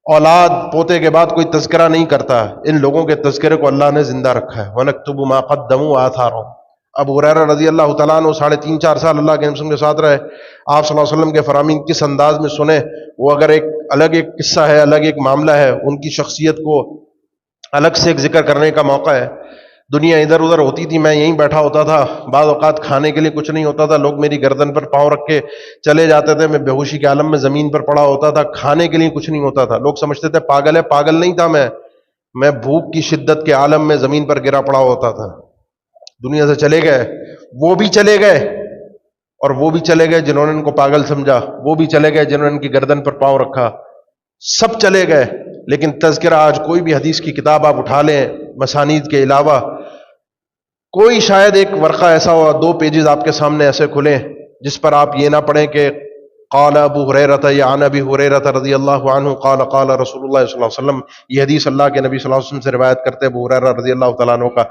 اولاد پوتے کے بعد کوئی تذکرہ نہیں کرتا. ان لوگوں کے تذکرے کو اللہ نے زندہ رکھا ہے. وَنَكْتُبُ مَا قَدَّمُوا وَآثَارَهُمْ. ابو ہریرہ رضی اللہ تعالیٰ عنہ 3.5-4 سال اللہ کے نبی کے ساتھ رہے. آپ صلی اللہ علیہ وسلم کے فرامین کس انداز میں سنے، وہ اگر ایک الگ ایک قصہ ہے، الگ ایک معاملہ ہے. ان کی شخصیت کو الگ سے ایک ذکر کرنے کا موقع ہے. دنیا ادھر ادھر ہوتی تھی، میں یہیں بیٹھا ہوتا تھا. بعض اوقات کھانے کے لیے کچھ نہیں ہوتا تھا، لوگ میری گردن پر پاؤں رکھ کے چلے جاتے تھے. میں بے ہوشی کے عالم میں زمین پر پڑا ہوتا تھا. کھانے کے لیے کچھ نہیں ہوتا تھا. لوگ سمجھتے تھے پاگل ہے. پاگل نہیں تھا میں بھوک کی شدت کے عالم میں زمین پر گرا پڑا ہوتا تھا. دنیا سے چلے گئے. وہ بھی چلے گئے، اور وہ بھی چلے گئے جنہوں نے ان کو پاگل سمجھا. وہ بھی چلے گئے جنہوں نے ان کی گردن پر پاؤں رکھا. سب چلے گئے. لیکن تذکرہ آج کوئی بھی حدیث کی کتاب آپ اٹھا لیں مسانید کے علاوہ، کوئی شاید ایک ورقہ ایسا ہوا، 2 پیجز آپ کے سامنے ایسے کھلیں جس پر آپ یہ نہ پڑھیں کہ قال ابو ہریرہ یا عن ابی ہریرہ رضی اللہ عنہ قال قال رسول اللہ صلی اللہ علیہ وسلم. یہ حدیث اللہ کے نبی صلی اللہ علیہ وسلم سے روایت کرتے ابو ہریرہ رضی اللہ تعالیٰ عنہ کا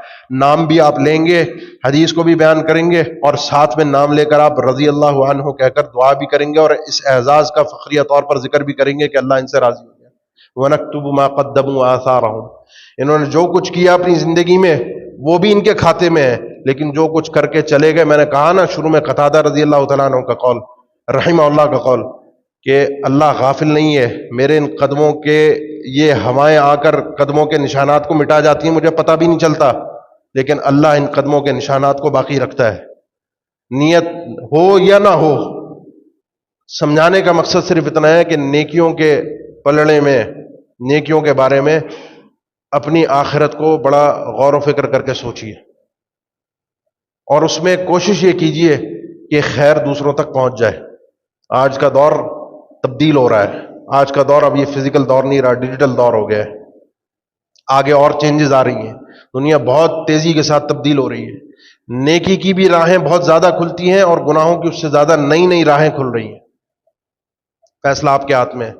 نام بھی آپ لیں گے، حدیث کو بھی بیان کریں گے، اور ساتھ میں نام لے کر آپ رضی اللہ عنہ کہہ کر دعا بھی کریں گے، اور اس اعزاز کا فخریہ طور پر ذکر بھی کریں گے کہ اللہ ان سے راضی ہو گیا. وَنَكْتُبُ مَا قَدَّمُوا وَآثَارَهُمْ. انہوں نے جو کچھ کیا اپنی زندگی میں وہ بھی ان کے کھاتے میں ہے، لیکن جو کچھ کر کے چلے گئے، میں نے کہا نا شروع میں قتادہ رضی اللہ تعالیٰ عنہ کا قول، رحمہ اللہ کا قول، کہ اللہ غافل نہیں ہے. میرے ان قدموں کے یہ ہوائیں آ کر قدموں کے نشانات کو مٹا جاتی ہیں، مجھے پتہ بھی نہیں چلتا، لیکن اللہ ان قدموں کے نشانات کو باقی رکھتا ہے. نیت ہو یا نہ ہو، سمجھانے کا مقصد صرف اتنا ہے کہ نیکیوں کے پلڑے میں، نیکیوں کے بارے میں اپنی آخرت کو بڑا غور و فکر کر کے سوچیے، اور اس میں کوشش یہ کیجیے کہ خیر دوسروں تک پہنچ جائے. آج کا دور تبدیل ہو رہا ہے. آج کا دور اب یہ فزیکل دور نہیں رہا، ڈیجیٹل دور ہو گیا ہے. آگے اور چینجز آ رہی ہیں. دنیا بہت تیزی کے ساتھ تبدیل ہو رہی ہے. نیکی کی بھی راہیں بہت زیادہ کھلتی ہیں، اور گناہوں کی اس سے زیادہ نئی نئی راہیں کھل رہی ہیں. فیصلہ آپ کے ہاتھ میں ہے.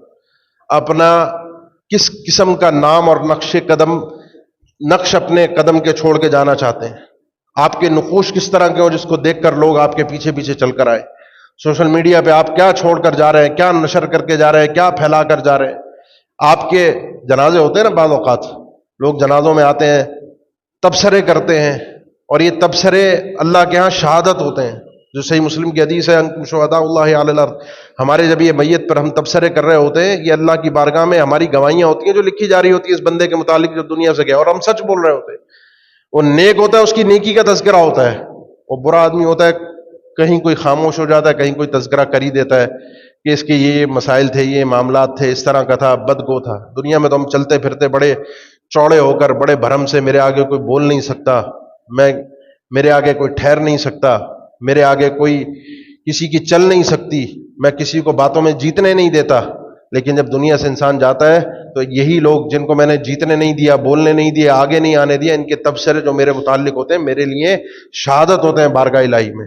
اپنا کس قسم کا نام اور نقش اپنے قدم کے چھوڑ کے جانا چاہتے ہیں. آپ کے نقوش کس طرح کے ہو جس کو دیکھ کر لوگ آپ کے پیچھے پیچھے چل کر آئے. سوشل میڈیا پہ آپ کیا چھوڑ کر جا رہے ہیں، کیا نشر کر کے جا رہے ہیں، کیا پھیلا کر جا رہے ہیں. آپ کے جنازے ہوتے ہیں نا، بعض اوقات لوگ جنازوں میں آتے ہیں، تبصرے کرتے ہیں، اور یہ تبصرے اللہ کے ہاں شہادت ہوتے ہیں. جو صحیح مسلم کی حدیث ہے، انتم شہداء اللہ علی الارض. ہمارے جب یہ میت پر ہم تبصرے کر رہے ہوتے ہیں، یہ اللہ کی بارگاہ میں ہماری گواہیاں ہوتی ہیں جو لکھی جا رہی ہوتی ہے اس بندے کے متعلق جو دنیا سے گیا، اور ہم سچ بول رہے ہوتے ہیں. وہ نیک ہوتا ہے، اس کی نیکی کا تذکرہ ہوتا ہے. وہ برا آدمی ہوتا ہے، کہیں کوئی خاموش ہو جاتا ہے، کہیں کوئی تذکرہ کر ہی دیتا ہے کہ اس کے یہ مسائل تھے، یہ معاملات تھے، اس طرح کا تھا، بدگو تھا. دنیا میں تو ہم چلتے پھرتے بڑے چوڑے ہو کر، بڑے بھرم سے، میرے آگے کوئی بول نہیں سکتا، میرے آگے کوئی ٹھہر نہیں سکتا، میرے آگے کوئی کسی کی چل نہیں سکتی، میں کسی کو باتوں میں جیتنے نہیں دیتا. لیکن جب دنیا سے انسان جاتا ہے تو یہی لوگ جن کو میں نے جیتنے نہیں دیا، بولنے نہیں دیا، آگے نہیں آنے دیا، ان کے تبصرے جو میرے متعلق ہوتے ہیں میرے لیے شہادت ہوتے ہیں بارگاہ الہی میں.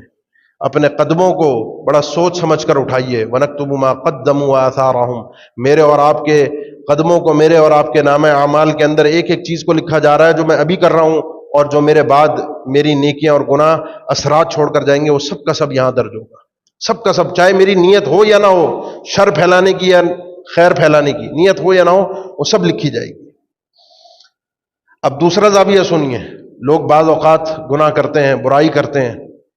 اپنے قدموں کو بڑا سوچ سمجھ کر اٹھائیے. وَنَكْتُبُ مَا قَدَّمُوا وَآثَارَهُمْ. میرے اور آپ کے قدموں کو، میرے اور آپ کے نامہ اعمال کے اندر ایک ایک چیز کو لکھا جا رہا ہے جو میں ابھی کر رہا ہوں، اور جو میرے بعد میری نیکیاں اور گناہ اثرات چھوڑ کر جائیں گے، وہ سب کا سب یہاں درج ہوگا. سب کا سب، چاہے میری نیت ہو یا نہ ہو، شر پھیلانے کی یا خیر پھیلانے کی نیت ہو یا نہ ہو، وہ سب لکھی جائے گی. اب دوسرا زاویہ سنیے. لوگ بعض اوقات گناہ کرتے ہیں، برائی کرتے ہیں،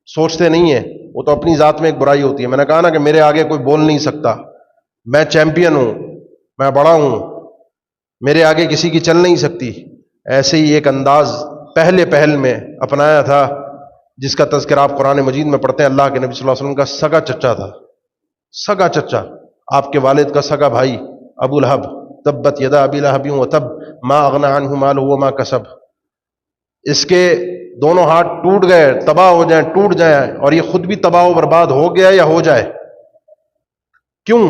سوچتے نہیں ہیں وہ تو اپنی ذات میں ایک برائی ہوتی ہے. میں نے کہا نا کہ میرے آگے کوئی بول نہیں سکتا، میں چیمپئن ہوں، میں بڑا ہوں، میرے آگے کسی کی چل نہیں سکتی. ایسے ہی ایک انداز پہل میں اپنایا تھا جس کا تذکرہ آپ قرآن مجید میں پڑھتے ہیں. اللہ کے نبی صلی اللہ علیہ وسلم کا سگا چچا تھا، سگا چچا، آپ کے والد کا سگا بھائی ابو لہب. تبت یدا ابی لہب وتب ما اغنى عنہ مالہ وما کسب. اس کے دونوں ہاتھ ٹوٹ گئے، تباہ ہو جائیں، ٹوٹ جائیں، اور یہ خود بھی تباہ و برباد ہو گیا یا ہو جائے. کیوں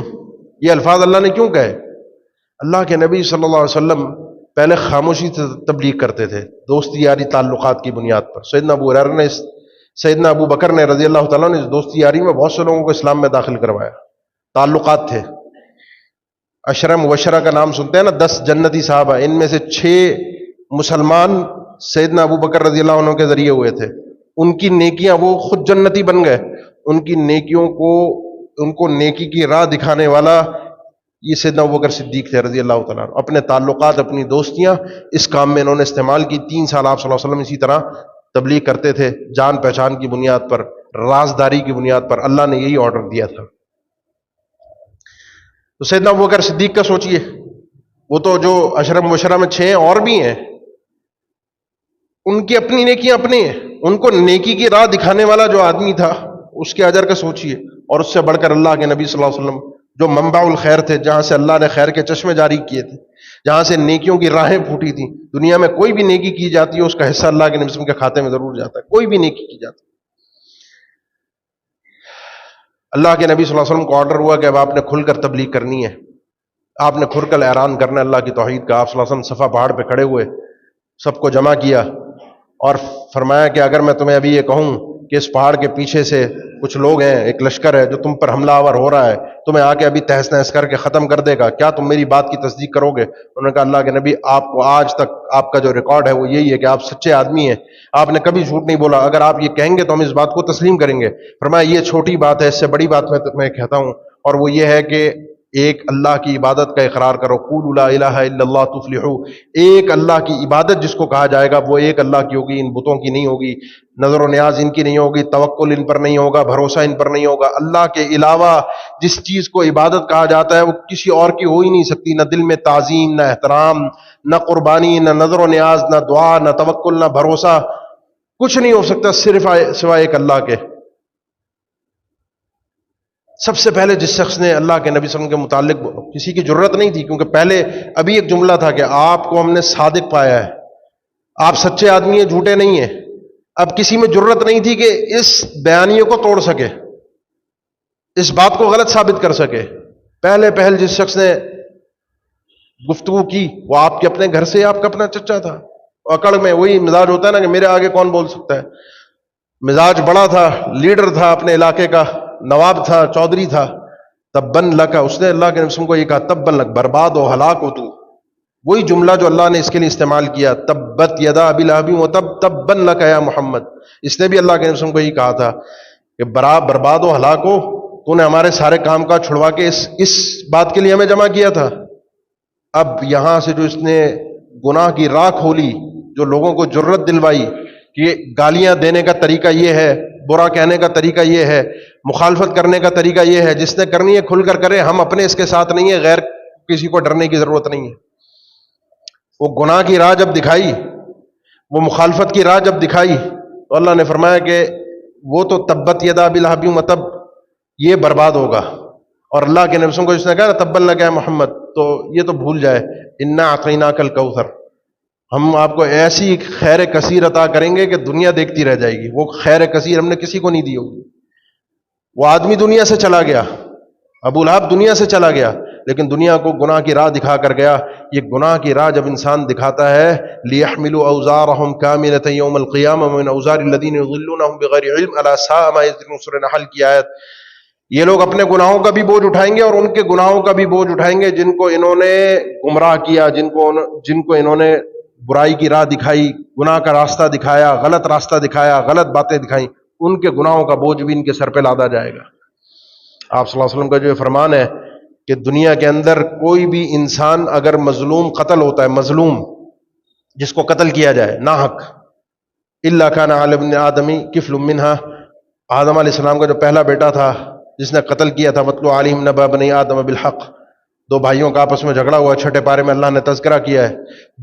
یہ الفاظ اللہ نے کیوں کہے؟ اللہ کے نبی صلی اللہ علیہ وسلم پہلے خاموشی سے تبلیغ کرتے تھے، دوستی یاری تعلقات کی بنیاد پر. سیدنا ابو بکر نے رضی اللہ تعالیٰ نے اس دوستی یاری میں بہت سے لوگوں کو اسلام میں داخل کروایا. تعلقات تھے. عشرہ مبشرہ کا نام سنتے ہیں نا، 10 جنتی صحابہ، ان میں سے 6 مسلمان سیدنا ابو بکر رضی اللہ عنہ کے ذریعے ہوئے تھے. ان کی نیکیاں، وہ خود جنتی بن گئے. ان کی نیکیوں کو، ان کو نیکی کی راہ دکھانے والا یہ سیدنا ابو بکر صدیق تھے رضی اللہ تعالیٰ عنہ. اپنے تعلقات، اپنی دوستیاں اس کام میں انہوں نے استعمال کی. 3 سال آپ صلی اللہ علیہ وسلم اسی طرح تبلیغ کرتے تھے، جان پہچان کی بنیاد پر، رازداری کی بنیاد پر. اللہ نے یہی آرڈر دیا تھا. تو سیدنا ابو بکر صدیق کا سوچئے، وہ تو جو عشرہ مبشرہ میں 6 اور بھی ہیں، ان کی اپنی نیکیاں اپنی ہیں. ان کو نیکی کی راہ دکھانے والا جو آدمی تھا اس کے اجر کا سوچئے. اور اس سے بڑھ کر اللہ کے نبی صلی اللہ علیہ وسلم جو منبع الخیر تھے، جہاں سے اللہ نے خیر کے چشمے جاری کیے تھے، جہاں سے نیکیوں کی راہیں پھوٹی تھیں. دنیا میں کوئی بھی نیکی کی جاتی ہے اس کا حصہ اللہ کے نبی صلی اللہ علیہ وسلم کے کھاتے میں ضرور جاتا ہے. کوئی بھی نیکی کی جاتی ہے. اللہ کے نبی صلی اللہ علیہ وسلم کو آرڈر ہوا کہ اب آپ نے کھل کر تبلیغ کرنی ہے، آپ نے کھل کر اعلان کرنا ہے اللہ کی توحید کا. آپ صلی اللہ علیہ وسلم صفا پہاڑ پہ کھڑے ہوئے، سب کو جمع کیا اور فرمایا کہ اگر میں تمہیں ابھی یہ کہوں کہ اس پہاڑ کے پیچھے سے کچھ لوگ ہیں، ایک لشکر ہے جو تم پر حملہ آور ہو رہا ہے، تمہیں آ کے ابھی تہس نہس کر کے ختم کر دے گا، کیا تم میری بات کی تصدیق کرو گے؟ انہوں نے کہا اللہ کے نبی، آپ کو آج تک آپ کا جو ریکارڈ ہے وہ یہی ہے کہ آپ سچے آدمی ہیں، آپ نے کبھی جھوٹ نہیں بولا، اگر آپ یہ کہیں گے تو ہم اس بات کو تسلیم کریں گے. فرمایا یہ چھوٹی بات ہے، اس سے بڑی بات میں کہتا ہوں، اور وہ یہ ہے کہ ایک اللہ کی عبادت کا اقرار کرو. قولوا لا الہ الا اللہ تفلحوا. ایک اللہ کی عبادت جس کو کہا جائے گا وہ ایک اللہ کی ہوگی، ان بتوں کی نہیں ہوگی، نظر و نیاز ان کی نہیں ہوگی، توکل ان پر نہیں ہوگا، بھروسہ ان پر نہیں ہوگا. اللہ کے علاوہ جس چیز کو عبادت کہا جاتا ہے وہ کسی اور کی ہو ہی نہیں سکتی. نہ دل میں تعظیم، نہ احترام، نہ قربانی، نہ نظر و نیاز، نہ دعا، نہ توکل، نہ بھروسہ، کچھ نہیں ہو سکتا صرف سوائے ایک اللہ کے. سب سے پہلے جس شخص نے اللہ کے نبی صلی اللہ علیہ وسلم کے متعلق، کسی کی ضرورت نہیں تھی، کیونکہ پہلے ابھی ایک جملہ تھا کہ آپ کو ہم نے صادق پایا ہے، آپ سچے آدمی ہیں، جھوٹے نہیں ہیں. اب کسی میں ضرورت نہیں تھی کہ اس بیانیے کو توڑ سکے، اس بات کو غلط ثابت کر سکے. پہل جس شخص نے گفتگو کی وہ آپ کے اپنے گھر سے، آپ کا اپنا چچا تھا. اکڑ میں وہی مزاج ہوتا ہے نا کہ میرے آگے کون بول سکتا ہے. مزاج بڑا تھا، لیڈر تھا اپنے علاقے کا، نواب تھا، چودھری تھا. تبن لک، اس نے اللہ کے نبی کو یہ کہا تبن لک، برباد ہو، ہلاک ہو تو. وہی جملہ جو اللہ نے اس کے لیے استعمال کیا، تبت یدا ابی لہب وتب تبن لک یا محمد. اس نے بھی اللہ کے نبی کو یہی کہا تھا کہ برباد ہو، ہلاک ہو، تو نے ہمارے سارے کام کا چھڑوا کے اس بات کے لیے ہمیں جمع کیا تھا. اب یہاں سے جو اس نے گناہ کی راہ کھولی، جو لوگوں کو جرت دلوائی کہ گالیاں دینے کا طریقہ یہ ہے، برا کہنے کا طریقہ یہ ہے، مخالفت کرنے کا طریقہ یہ ہے، جس نے کرنی ہے کھل کر کرے، ہم اپنے اس کے ساتھ نہیں ہیں، غیر کسی کو ڈرنے کی ضرورت نہیں ہے. وہ گناہ کی راہ جب دکھائی، وہ مخالفت کی راہ جب دکھائی، تو اللہ نے فرمایا کہ وہ تو تبت یدا ابی لہب وتب، یہ برباد ہوگا. اور اللہ کے نبی کو جس نے کہا تبا لگا محمد، تو یہ تو بھول جائے، انا اعطیناک الکوثر، ہم آپ کو ایسی خیر کثیر عطا کریں گے کہ دنیا دیکھتی رہ جائے گی. وہ خیر کثیر ہم نے کسی کو نہیں دی ہوگی. وہ آدمی دنیا سے چلا گیا، ابو لہب دنیا سے چلا گیا، لیکن دنیا کو گناہ کی راہ دکھا کر گیا. یہ گناہ کی راہ جب انسان دکھاتا ہے، لِيَحْمِلُوا أَوْزَارَهُمْ كَامِلَةً يَوْمَ الْقِيَامَةِ وَمِنْ أَوْزَارِ الَّذِينَ يُضِلُّونَهُمْ بِغَيْرِ عِلْمٍ أَلَا سَاءَ مَا يَزِرُونَ. سورہ نحل کی آیت. یہ لوگ اپنے گناہوں کا بھی بوجھ اٹھائیں گے اور ان کے گناہوں کا بھی بوجھ اٹھائیں گے جن کو انہوں نے گمراہ کیا، جن کو انہوں نے برائی کی راہ دکھائی، گناہ کا راستہ دکھایا، غلط راستہ دکھایا، غلط باتیں دکھائیں، ان کے گناہوں کا بوجھ بھی ان کے سر پہ لادا جائے گا. آپ صلی اللہ علیہ وسلم کا جو فرمان ہے کہ دنیا کے اندر کوئی بھی انسان اگر مظلوم قتل ہوتا ہے، مظلوم جس کو قتل کیا جائے ناحق، الا کان علی ابن آدمی کفل منہا، آدم علیہ السلام کا جو پہلا بیٹا تھا جس نے قتل کیا تھا، وَاتْلُ عَلَيْهِمْ نَبَأَ بَنِي آدَمَ بِالْحَقِّ، دو بھائیوں کا آپس میں جھگڑا ہوا، چھٹے پارے میں اللہ نے تذکرہ کیا ہے۔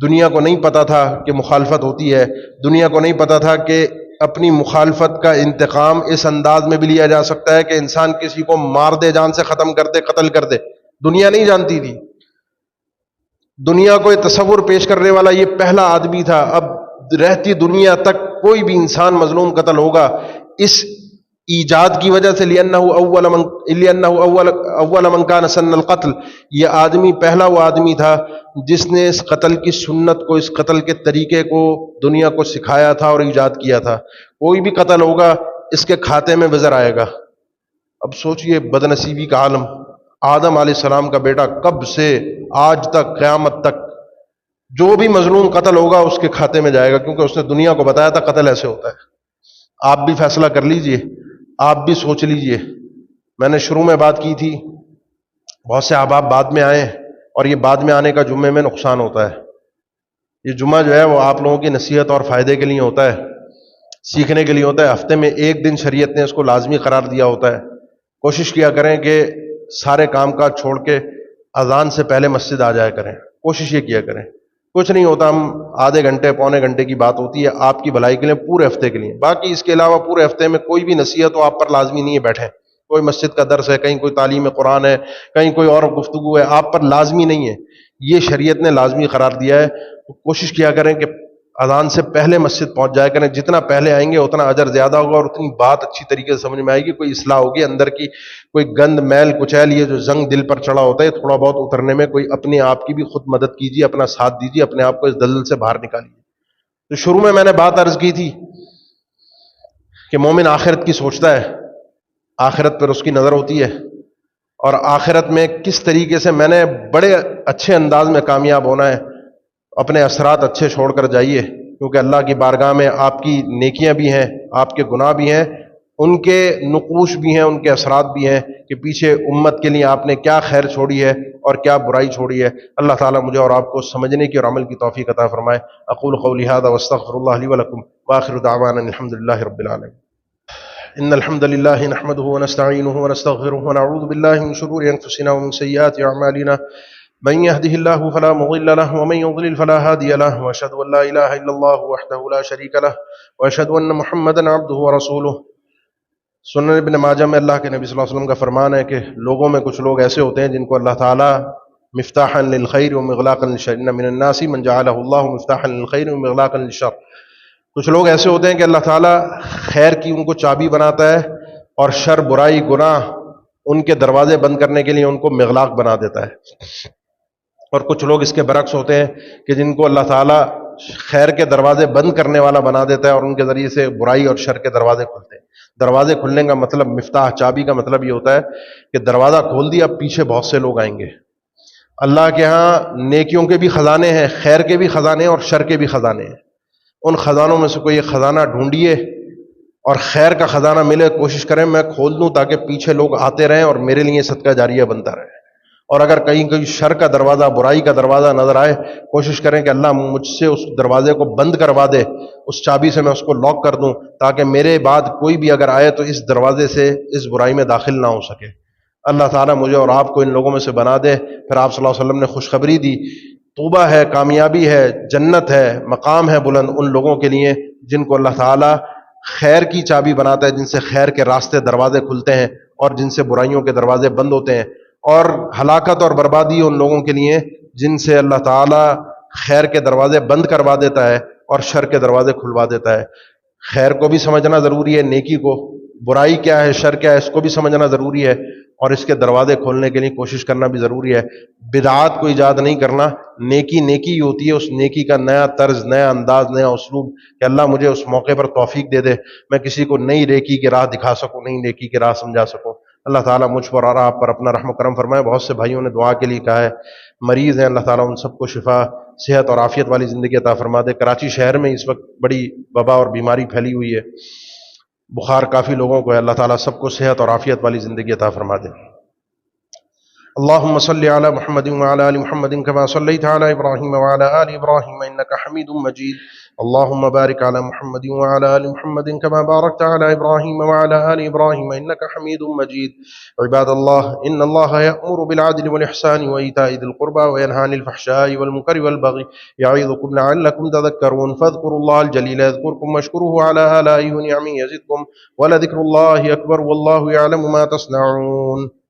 دنیا کو نہیں پتا تھا کہ مخالفت ہوتی ہے، دنیا کو نہیں پتا تھا کہ اپنی مخالفت کا انتقام اس انداز میں بھی لیا جا سکتا ہے کہ انسان کسی کو مار دے، جان سے ختم کر دے، قتل کر دے۔ دنیا نہیں جانتی تھی، دنیا کو یہ تصور پیش کرنے والا یہ پہلا آدمی تھا۔ اب رہتی دنیا تک کوئی بھی انسان مظلوم قتل ہوگا اس ایجاد کی وجہ سے، لِأَنَّهُ أَوَّلَ مَنْ كَانَ سَنَّ الْقَتْلِ، یہ آدمی پہلا وہ آدمی تھا جس نے اس قتل کی سنت کو، اس قتل کے طریقے کو دنیا کو سکھایا تھا اور ایجاد کیا تھا۔ کوئی بھی قتل ہوگا اس کے کھاتے میں وزر آئے گا۔ اب سوچئے بد نصیبی کا عالم، آدم علیہ السلام کا بیٹا کب سے آج تک قیامت تک جو بھی مظلوم قتل ہوگا اس کے کھاتے میں جائے گا، کیونکہ اس نے دنیا کو بتایا تھا قتل ایسے ہوتا ہے۔ آپ بھی فیصلہ کر لیجئے، آپ بھی سوچ لیجئے۔ میں نے شروع میں بات کی تھی، بہت سے احباب بعد میں آئے، اور یہ بعد میں آنے کا جمعے میں نقصان ہوتا ہے۔ یہ جمعہ جو ہے وہ آپ لوگوں کی نصیحت اور فائدے کے لیے ہوتا ہے، سیکھنے کے لیے ہوتا ہے۔ ہفتے میں ایک دن شریعت نے اس کو لازمی قرار دیا ہوتا ہے۔ کوشش کیا کریں کہ سارے کام کاج چھوڑ کے اذان سے پہلے مسجد آ جایا کریں، کوشش یہ کیا کریں۔ کچھ نہیں ہوتا، ہم آدھے گھنٹے پونے گھنٹے کی بات ہوتی ہے آپ کی بھلائی کے لیے پورے ہفتے کے لیے۔ باقی اس کے علاوہ پورے ہفتے میں کوئی بھی نصیحت ہو آپ پر لازمی نہیں ہے بیٹھیں۔ کوئی مسجد کا درس ہے، کہیں کوئی تعلیم قرآن ہے، کہیں کوئی اور گفتگو ہے، آپ پر لازمی نہیں ہے، یہ شریعت نے لازمی قرار دیا ہے۔ تو کوشش کیا کریں کہ اذان سے پہلے مسجد پہنچ جایا کریں۔ جتنا پہلے آئیں گے اتنا اجر زیادہ ہوگا اور اتنی بات اچھی طریقے سے سمجھ میں آئے گی، کوئی اصلاح ہوگی اندر کی، کوئی گند میل کچیل یہ جو زنگ دل پر چڑھا ہوتا ہے تھوڑا بہت اترنے میں کوئی اپنے آپ کی بھی خود مدد کیجیے، اپنا ساتھ دیجیے، اپنے آپ کو اس دلدل سے باہر نکالیے۔ تو شروع میں نے بات عرض کی تھی کہ مومن آخرت کی سوچتا ہے، آخرت پر اس کی نظر ہوتی ہے، اور آخرت میں کس طریقے سے میں نے بڑے اچھے انداز میں کامیاب ہونا ہے۔ اپنے اثرات اچھے چھوڑ کر جائیے، کیونکہ اللہ کی بارگاہ میں آپ کی نیکیاں بھی ہیں، آپ کے گناہ بھی ہیں، ان کے نقوش بھی ہیں، ان کے اثرات بھی ہیں کہ پیچھے امت کے لیے آپ نے کیا خیر چھوڑی ہے اور کیا برائی چھوڑی ہے۔ اللہ تعالیٰ مجھے اور آپ کو سمجھنے کی اور عمل کی توفیق عطا فرمائے۔ اقول قولی ھذا واستغفر اللہ لی ولکم وآخر دعوانا الحمد للہ رب العالمین۔ ان الحمد لله نحمده ونستعينه ونستغفره ونعوذ بالله من شرور انفسنا ومن سيئات اعمالنا، من يهده الله فلا مضل له ومن يضلل فلا هادي له، واشهد ان لا اله الا الله وحده لا شريك له واشهد ان محمدا عبده ورسوله۔ سنن ابن ماجہ میں اللہ کے نبی صلی اللہ علیہ وسلم کا فرمان ہے کہ لوگوں میں کچھ لوگ ایسے ہوتے ہیں جن کو اللہ تعالیٰ مفتاحا للخیر ومغلاقا للشر، ان من الناس من جعله الله مفتاحا للخیر ومغلاقا للشر۔ کچھ لوگ ایسے ہوتے ہیں کہ اللہ تعالیٰ خیر کی ان کو چابی بناتا ہے اور شر، برائی، گناہ ان کے دروازے بند کرنے کے لیے ان کو مغلاق بنا دیتا ہے۔ اور کچھ لوگ اس کے برعکس ہوتے ہیں کہ جن کو اللہ تعالیٰ خیر کے دروازے بند کرنے والا بنا دیتا ہے اور ان کے ذریعے سے برائی اور شر کے دروازے کھلتے ہیں۔ دروازے کھلنے کا مطلب، مفتاح چابی کا مطلب یہ ہوتا ہے کہ دروازہ کھول دیا، اب پیچھے بہت سے لوگ آئیں گے۔ اللہ کے ہاں نیکیوں کے بھی خزانے ہیں، خیر کے بھی خزانے ہیں اور شر کے بھی خزانے ہیں۔ ان خزانوں میں سے کوئی ایک خزانہ ڈھونڈیے اور خیر کا خزانہ ملے، کوشش کریں میں کھول دوں تاکہ پیچھے لوگ آتے رہیں اور میرے لیے صدقہ جاریہ بنتا رہے۔ اور اگر کہیں کوئی شر کا دروازہ، برائی کا دروازہ نظر آئے، کوشش کریں کہ اللہ مجھ سے اس دروازے کو بند کروا دے، اس چابی سے میں اس کو لاک کر دوں تاکہ میرے بعد کوئی بھی اگر آئے تو اس دروازے سے اس برائی میں داخل نہ ہو سکے۔ اللہ تعالیٰ مجھے اور آپ کو ان لوگوں میں سے بنا دے۔ پھر آپ صلی اللہ علیہ وسلم نے خوشخبری دی، توبہ ہے، کامیابی ہے، جنت ہے، مقام ہے بلند ان لوگوں کے لیے جن کو اللہ تعالیٰ خیر کی چابی بناتا ہے، جن سے خیر کے راستے، دروازے کھلتے ہیں اور جن سے برائیوں کے دروازے بند ہوتے ہیں۔ اور ہلاکت اور بربادی ان لوگوں کے لیے جن سے اللہ تعالیٰ خیر کے دروازے بند کروا دیتا ہے اور شر کے دروازے کھلوا دیتا ہے۔ خیر کو بھی سمجھنا ضروری ہے، نیکی کو، برائی کیا ہے، شر کیا ہے، اس کو بھی سمجھنا ضروری ہے اور اس کے دروازے کھولنے کے لیے کوشش کرنا بھی ضروری ہے۔ بدعات کو ایجاد نہیں کرنا، نیکی نیکی ہی ہوتی ہے، اس نیکی کا نیا طرز، نیا انداز، نیا اسلوب کہ اللہ مجھے اس موقع پر توفیق دے دے میں کسی کو نئی نیکی کی راہ دکھا سکوں، نئی نیکی کی راہ سمجھا سکوں۔ اللہ تعالیٰ مجھ پر اور آپ پر اپنا رحم و کرم فرمائے۔ بہت سے بھائیوں نے دعا کے لیے کہا ہے، مریض ہیں، اللہ تعالیٰ ان سب کو شفا، صحت اور عافیت والی زندگی عطا فرما دے۔ کراچی شہر میں اس وقت بڑی وبا اور بیماری پھیلی ہوئی ہے، بخار کافی لوگوں کو ہے، اللہ تعالیٰ سب کو صحت اور عافیت والی زندگی عطا فرما دے۔ اللهم صل على محمد وعلى آل محمد كما صليت على إبراهيم وعلى آل إبراهيم إنك حميد مجيد. اللهم بارك على محمد وعلى آل محمد كما باركت على إبراهيم وعلى آل إبراهيم إنك حميد مجيد. عباد الله، إن الله يأمر بالعدل والإحسان وإيتاء ذي القربى وينهى عن الفحشاء والمنكر والبغي يعظكم لعلكم تذكرون. فاذكروا الله الجليل يذكركم واشكروه على آلائه ونعمه يزدكم ولذكر الله أكبر والله يعلم ما تصنعون.